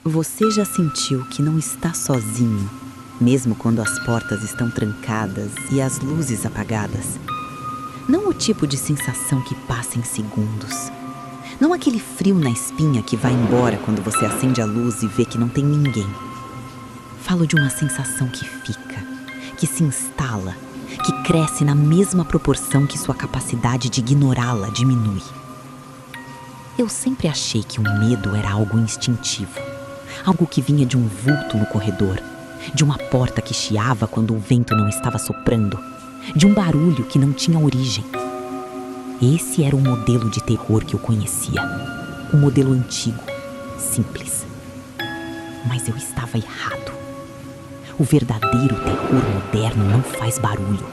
Você já sentiu que não está sozinho, mesmo quando as portas estão trancadas e as luzes apagadas? Não o tipo de sensação que passa em segundos. Não aquele frio na espinha que vai embora quando você acende a luz e vê que não tem ninguém. Falo de uma sensação que fica, que se instala, que cresce na mesma proporção que sua capacidade de ignorá-la diminui. Eu sempre achei que o medo era algo instintivo, algo que vinha de um vulto no corredor, de uma porta que chiava quando o vento não estava soprando, de um barulho que não tinha origem. Esse era o modelo de terror que eu conhecia, um modelo antigo, simples. Mas eu estava errado. O verdadeiro terror moderno não faz barulho.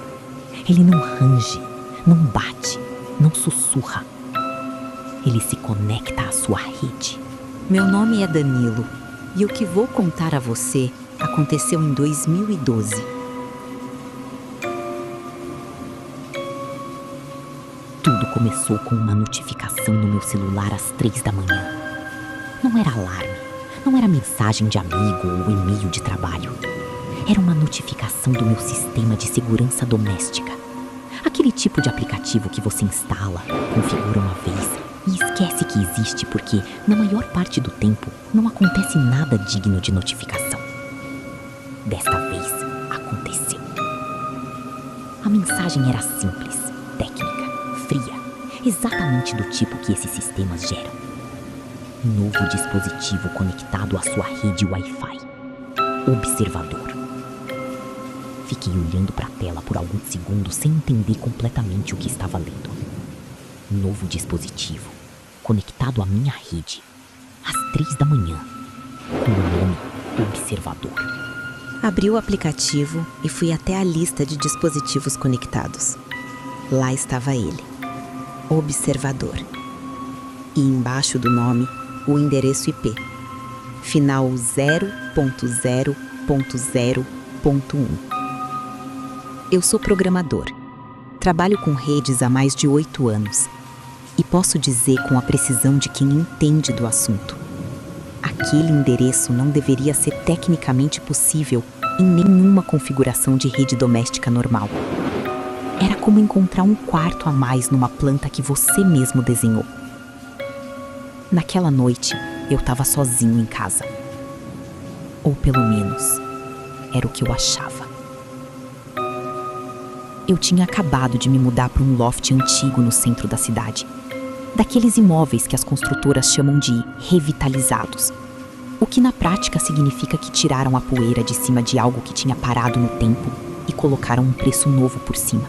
Ele não range, não bate, não sussurra. Ele se conecta à sua rede. Meu nome é Danilo e o que vou contar a você aconteceu em 2012. Tudo começou com uma notificação no meu celular às 3 da manhã. Não era alarme, não era mensagem de amigo ou e-mail de trabalho. Era uma notificação do meu sistema de segurança doméstica. Aquele tipo de aplicativo que você instala, configura uma vez e esquece que existe porque, na maior parte do tempo, não acontece nada digno de notificação. Desta vez, aconteceu. A mensagem era simples, técnica, fria, exatamente do tipo que esses sistemas geram. Novo dispositivo conectado à sua rede Wi-Fi. Observador. Fiquei olhando para a tela por alguns segundos sem entender completamente o que estava lendo. Novo dispositivo, conectado à minha rede, às 3 da manhã, com o nome Observador. Abri o aplicativo e fui até a lista de dispositivos conectados. Lá estava ele, Observador. E embaixo do nome, o endereço IP, final 0.0.0.1. Eu sou programador. Trabalho com redes há mais de 8 anos. E posso dizer com a precisão de quem entende do assunto. Aquele endereço não deveria ser tecnicamente possível em nenhuma configuração de rede doméstica normal. Era como encontrar um quarto a mais numa planta que você mesmo desenhou. Naquela noite, eu estava sozinho em casa. Ou pelo menos, era o que eu achava. Eu tinha acabado de me mudar para um loft antigo no centro da cidade. Daqueles imóveis que as construtoras chamam de revitalizados. O que na prática significa que tiraram a poeira de cima de algo que tinha parado no tempo e colocaram um preço novo por cima.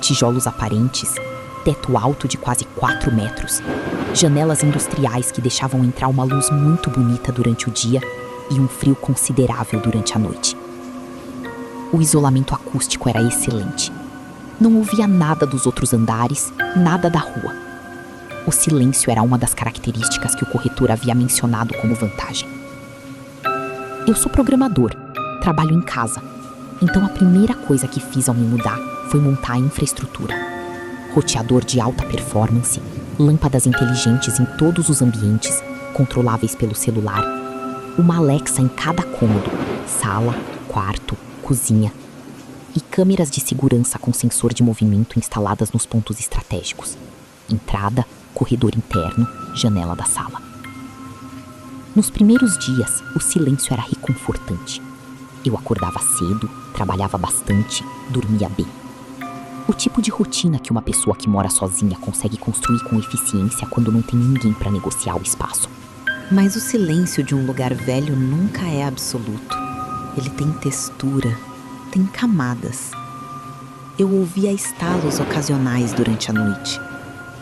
Tijolos aparentes, teto alto de quase 4 metros, janelas industriais que deixavam entrar uma luz muito bonita durante o dia e um frio considerável durante a noite. O isolamento acústico era excelente. Não ouvia nada dos outros andares, nada da rua. O silêncio era uma das características que o corretor havia mencionado como vantagem. Eu sou programador, trabalho em casa. Então a primeira coisa que fiz ao me mudar foi montar a infraestrutura. Roteador de alta performance, lâmpadas inteligentes em todos os ambientes, controláveis pelo celular, uma Alexa em cada cômodo, sala, quarto, cozinha, e câmeras de segurança com sensor de movimento instaladas nos pontos estratégicos. Entrada, corredor interno, janela da sala. Nos primeiros dias, o silêncio era reconfortante. Eu acordava cedo, trabalhava bastante, dormia bem. O tipo de rotina que uma pessoa que mora sozinha consegue construir com eficiência quando não tem ninguém para negociar o espaço. Mas o silêncio de um lugar velho nunca é absoluto. Ele tem textura, tem camadas. Eu ouvia estalos ocasionais durante a noite.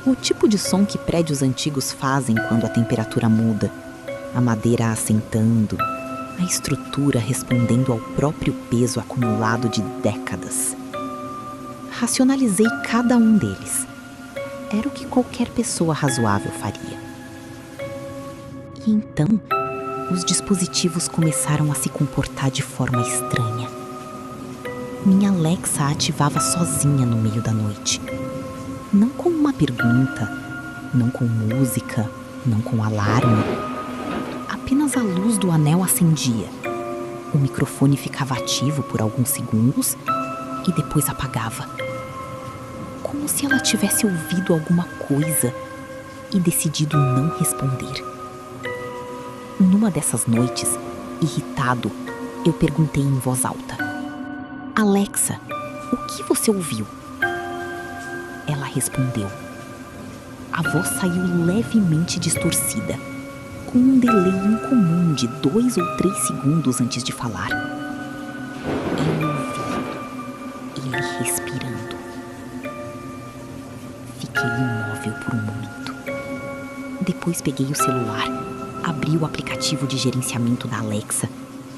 O tipo de som que prédios antigos fazem quando a temperatura muda. A madeira assentando, a estrutura respondendo ao próprio peso acumulado de décadas. Racionalizei cada um deles. Era o que qualquer pessoa razoável faria. E então, os dispositivos começaram a se comportar de forma estranha. Minha Alexa ativava sozinha no meio da noite. Não com uma pergunta, não com música, não com alarme. Apenas Apenas a luz do anel acendia. O microfone ficava ativo por alguns segundos e depois apagava. Como se ela tivesse ouvido alguma coisa e decidido não responder. Numa dessas noites, irritado, eu perguntei em voz alta: Alexa, o que você ouviu? Ela respondeu. A voz saiu levemente distorcida, com um delay incomum de 2 ou 3 segundos antes de falar. Eu ouvi ele respirando. Fiquei imóvel por um momento. Depois peguei o celular, abri o aplicativo de gerenciamento da Alexa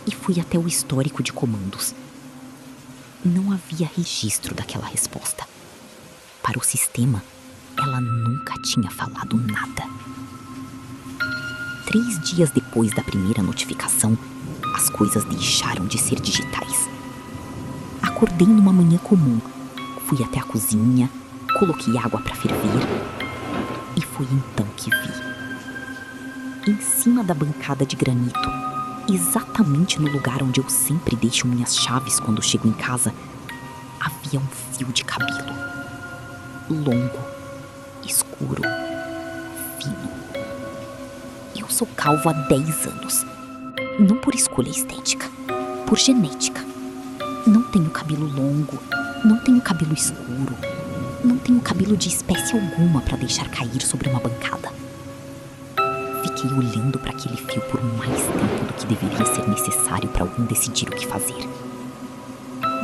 e fui até o histórico de comandos. Não havia registro daquela resposta. Para o sistema, ela nunca tinha falado nada. 3 dias depois da primeira notificação, as coisas deixaram de ser digitais. Acordei numa manhã comum, fui até a cozinha, coloquei água para ferver e foi então que vi. Em cima da bancada de granito, exatamente no lugar onde eu sempre deixo minhas chaves quando chego em casa, havia um fio de cabelo. Longo, escuro, fino. Eu sou calvo há 10 anos. Não por escolha estética, por genética. Não tenho cabelo longo, não tenho cabelo escuro, não tenho cabelo de espécie alguma para deixar cair sobre uma bancada. Fiquei olhando para aquele fio por mais tempo do que deveria ser necessário para alguém decidir o que fazer.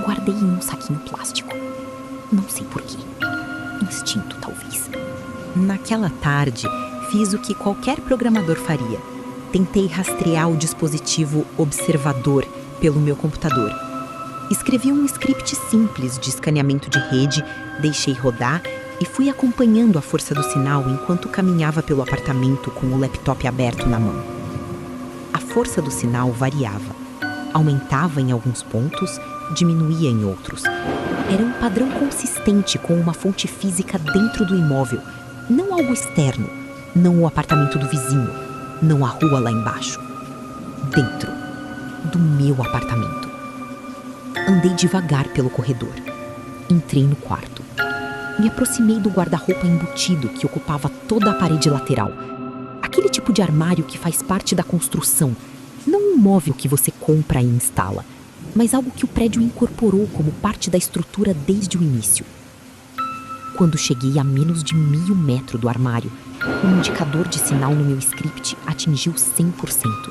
Guardei em um saquinho plástico. Não sei porquê. Instinto, talvez. Naquela tarde, fiz o que qualquer programador faria. Tentei rastrear o dispositivo observador pelo meu computador. Escrevi um script simples de escaneamento de rede, deixei rodar e fui acompanhando a força do sinal enquanto caminhava pelo apartamento com o laptop aberto na mão. A força do sinal variava. Aumentava em alguns pontos, diminuía em outros. Era um padrão consistente com uma fonte física dentro do imóvel, não algo externo, não o apartamento do vizinho, não a rua lá embaixo. Dentro do meu apartamento. Andei devagar pelo corredor. Entrei no quarto. Me aproximei do guarda-roupa embutido que ocupava toda a parede lateral. Aquele tipo de armário que faz parte da construção, não um móvel que você compra e instala, mas algo que o prédio incorporou como parte da estrutura desde o início. Quando cheguei a menos de 1000 metros do armário, o indicador de sinal no meu script atingiu 100%.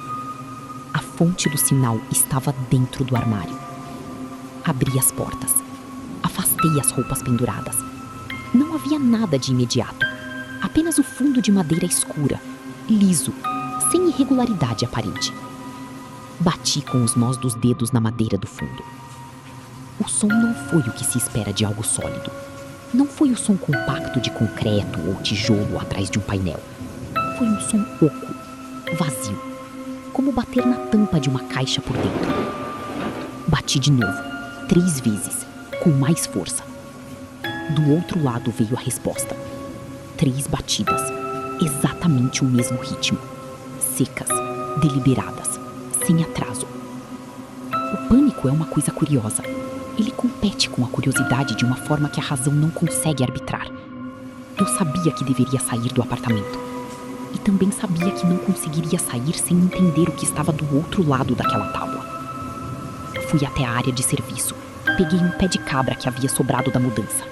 A fonte do sinal estava dentro do armário. Abri as portas. Afastei as roupas penduradas. Não havia nada de imediato. Apenas o fundo de madeira escura, liso, sem irregularidade à parede. Bati com os nós dos dedos na madeira do fundo. O som não foi o que se espera de algo sólido. Não foi o som compacto de concreto ou tijolo atrás de um painel. Foi um som oco, vazio, como bater na tampa de uma caixa por dentro. Bati de novo, 3 vezes, com mais força. Do outro lado veio a resposta. 3 batidas, exatamente o mesmo ritmo. Secas, deliberadas, sem atraso. O pânico é uma coisa curiosa. Ele compete com a curiosidade de uma forma que a razão não consegue arbitrar. Eu sabia que deveria sair do apartamento. E também sabia que não conseguiria sair sem entender o que estava do outro lado daquela tábua. Fui até a área de serviço. Peguei um pé de cabra que havia sobrado da mudança.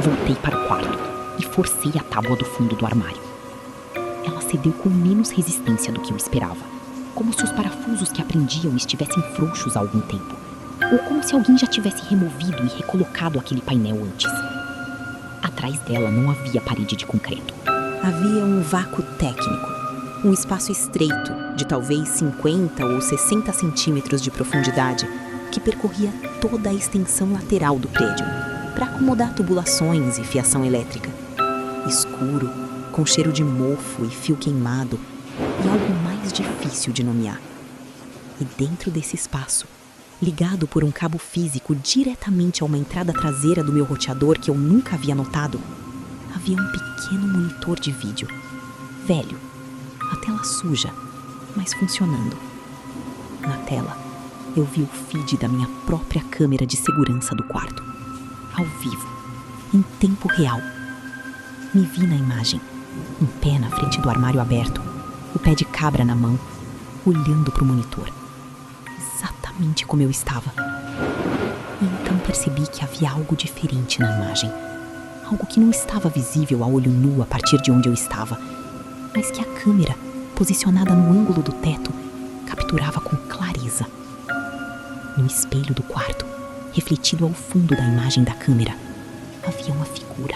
Voltei para o quarto e forcei a tábua do fundo do armário. Ela cedeu com menos resistência do que eu esperava, como se os parafusos que a prendiam estivessem frouxos há algum tempo, ou como se alguém já tivesse removido e recolocado aquele painel antes. Atrás dela não havia parede de concreto. Havia um vácuo técnico, um espaço estreito, de talvez 50 ou 60 centímetros de profundidade, que percorria toda a extensão lateral do prédio, para acomodar tubulações e fiação elétrica. Escuro, com cheiro de mofo e fio queimado, e algo mais difícil de nomear. E dentro desse espaço, ligado por um cabo físico diretamente a uma entrada traseira do meu roteador que eu nunca havia notado, havia um pequeno monitor de vídeo. Velho, a tela suja, mas funcionando. Na tela, eu vi o feed da minha própria câmera de segurança do quarto, ao vivo, em tempo real. Me vi na imagem, em pé na frente do armário aberto, o pé de cabra na mão, olhando para o monitor. Exatamente como eu estava. E então percebi que havia algo diferente na imagem. Algo que não estava visível a olho nu a partir de onde eu estava, mas que a câmera, posicionada no ângulo do teto, capturava com clareza. No espelho do quarto, refletido ao fundo da imagem da câmera, havia uma figura,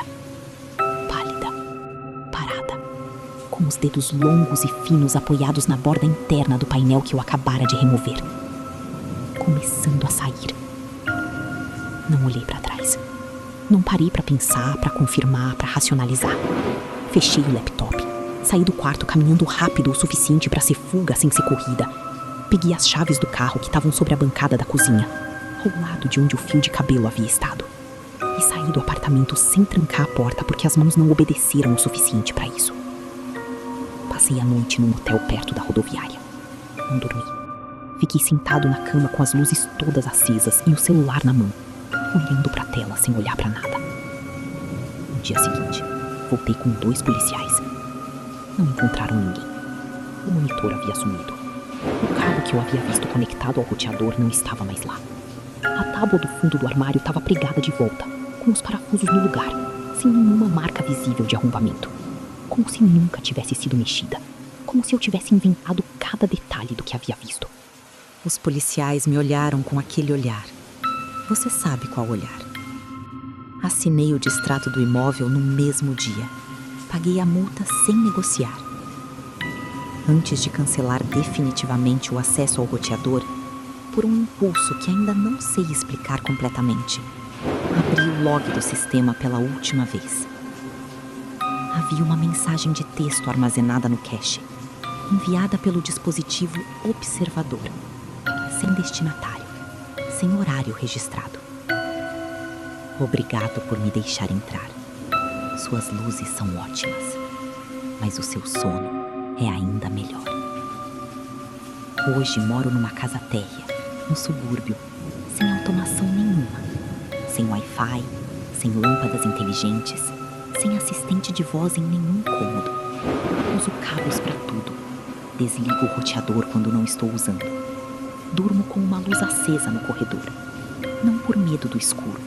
pálida, parada, com os dedos longos e finos apoiados na borda interna do painel que eu acabara de remover, começando a sair. Não olhei para trás. Não parei para pensar, para confirmar, para racionalizar. Fechei o laptop. Saí do quarto caminhando rápido o suficiente para ser fuga sem ser corrida. Peguei as chaves do carro que estavam sobre a bancada da cozinha, ao lado de onde o fio de cabelo havia estado. E saí do apartamento sem trancar a porta porque as mãos não obedeceram o suficiente para isso. Passei a noite num hotel perto da rodoviária. Não dormi. Fiquei sentado na cama com as luzes todas acesas e o celular na mão, olhando para a tela sem olhar para nada. No dia seguinte, voltei com 2 policiais. Não encontraram ninguém. O monitor havia sumido. O cabo que eu havia visto conectado ao roteador não estava mais lá. A tábua do fundo do armário estava pregada de volta, com os parafusos no lugar, sem nenhuma marca visível de arrombamento. Como se nunca tivesse sido mexida. Como se eu tivesse inventado cada detalhe do que havia visto. Os policiais me olharam com aquele olhar. Você sabe qual olhar. Assinei o distrato do imóvel no mesmo dia. Paguei a multa sem negociar. Antes de cancelar definitivamente o acesso ao roteador, por um impulso que ainda não sei explicar completamente, abri o log do sistema pela última vez. Havia uma mensagem de texto armazenada no cache, enviada pelo dispositivo observador, sem destinatário, sem horário registrado. Obrigado por me deixar entrar. Suas luzes são ótimas, mas o seu sono é ainda melhor. Hoje moro numa casa térrea, no subúrbio, sem automação nenhuma, sem Wi-Fi, sem lâmpadas inteligentes, sem assistente de voz em nenhum cômodo. Uso cabos para tudo. Desligo o roteador quando não estou usando. Durmo com uma luz acesa no corredor. Não por medo do escuro,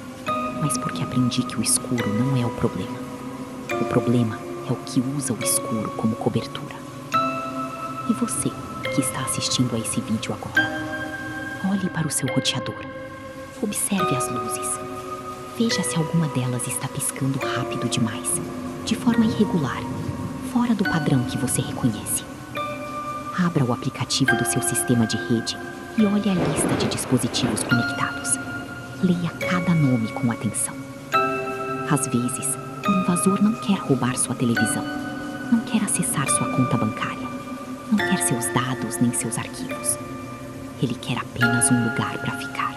mas porque aprendi que o escuro não é o problema. O problema é o que usa o escuro como cobertura. E você, que está assistindo a esse vídeo agora, olhe para o seu roteador. Observe as luzes. Veja se alguma delas está piscando rápido demais, de forma irregular, fora do padrão que você reconhece. Abra o aplicativo do seu sistema de rede e olhe a lista de dispositivos conectados. Leia cada nome com atenção. Às vezes, o invasor não quer roubar sua televisão, não quer acessar sua conta bancária, não quer seus dados nem seus arquivos. Ele quer apenas um lugar para ficar.